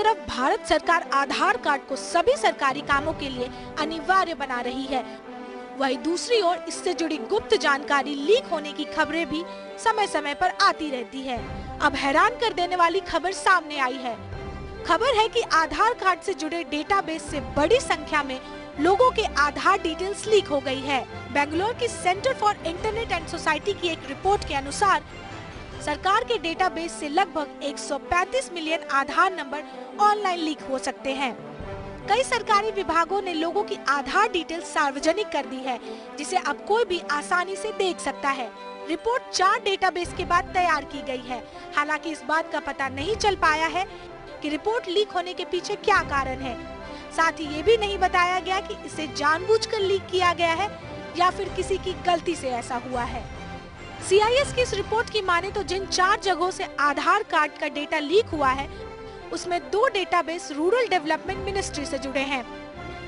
तरफ भारत सरकार आधार कार्ड को सभी सरकारी कामों के लिए अनिवार्य बना रही है, वहीं दूसरी ओर इससे जुड़ी गुप्त जानकारी लीक होने की खबरें भी समय समय पर आती रहती है। अब हैरान कर देने वाली खबर सामने आई है। खबर है कि आधार कार्ड से जुड़े डेटाबेस से बड़ी संख्या में लोगों के आधार डिटेल्स लीक हो गई है। बेंगलुरु की centre for internet and society की एक रिपोर्ट के अनुसार सरकार के डेटाबेस से लगभग 135 मिलियन आधार नंबर ऑनलाइन लीक हो सकते हैं। कई सरकारी विभागों ने लोगों की आधार डिटेल्स सार्वजनिक कर दी है, जिसे अब कोई भी आसानी से देख सकता है। रिपोर्ट 4 डेटाबेस के बाद तैयार की गई है। हालांकि इस बात का पता नहीं चल पाया है कि रिपोर्ट लीक होने के पीछे क्या कारण है। साथ ही ये भी नहीं बताया गया कि इसे जानबूझकर लीक किया गया है या फिर किसी की गलती से ऐसा हुआ है। CIS की इस रिपोर्ट की माने तो जिन 4 जगहों से आधार कार्ड का डेटा लीक हुआ है, उसमें 2 डेटाबेस रूरल डेवलपमेंट मिनिस्ट्री से जुड़े हैं।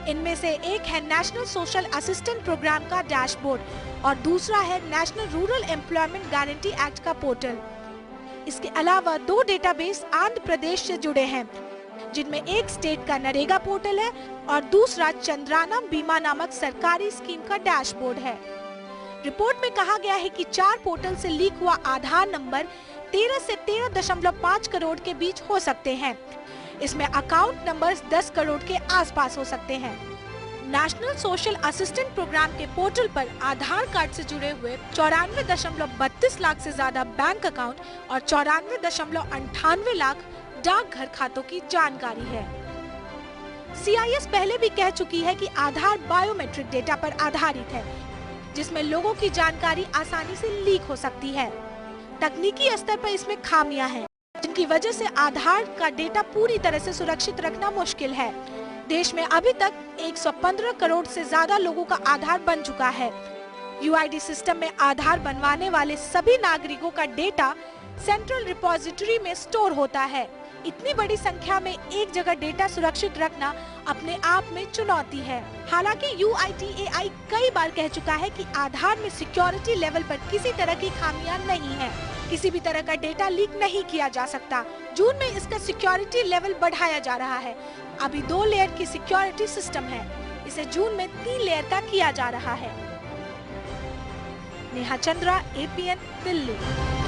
इनमें से एक है नेशनल सोशल असिस्टेंट प्रोग्राम का डैशबोर्ड और दूसरा है national rural employment guarantee act का पोर्टल। इसके अलावा 2 डेटाबेस आंध्र प्रदेश से जुड़े हैं, जिनमें एक स्टेट का नरेगा पोर्टल है और दूसरा चंद्राना बीमा नामक सरकारी स्कीम का डैशबोर्ड है। रिपोर्ट में कहा गया है कि 4 पोर्टल से लीक हुआ आधार नंबर 13 से 13.5 करोड़ के बीच हो सकते हैं। इसमें अकाउंट नंबर्स 10 करोड़ के आसपास हो सकते हैं। नेशनल सोशल असिस्टेंट प्रोग्राम के पोर्टल पर आधार कार्ड से जुड़े हुए 94.32 लाख से ज्यादा बैंक अकाउंट और 94.98 लाख डाकघर खातों की जानकारी है। CIS पहले भी कह चुकी है कि आधार बायोमेट्रिक डेटा पर आधारित है, जिसमें लोगों की जानकारी आसानी से लीक हो सकती है। तकनीकी स्तर पर इसमें खामियां हैं, जिनकी वजह से आधार का डेटा पूरी तरह से सुरक्षित रखना मुश्किल है। देश में अभी तक 115 करोड़ से ज्यादा लोगों का आधार बन चुका है। UID सिस्टम में आधार बनवाने वाले सभी नागरिकों का डेटा सेंट्रल रिपोजिटरी में स्टोर होता है। इतनी बड़ी संख्या में एक जगह डेटा सुरक्षित रखना अपने आप में चुनौती है। हालांकि UIDAI कई बार कह चुका है कि आधार में सिक्योरिटी लेवल पर किसी तरह की खामियां नहीं है, किसी भी तरह का डेटा लीक नहीं किया जा सकता। जून में इसका सिक्योरिटी लेवल बढ़ाया जा रहा है। अभी 2 लेयर की सिक्योरिटी सिस्टम है, इसे जून में 3 लेयर का किया जा रहा है। नेहा चंद्रा, APN, दिल्ली।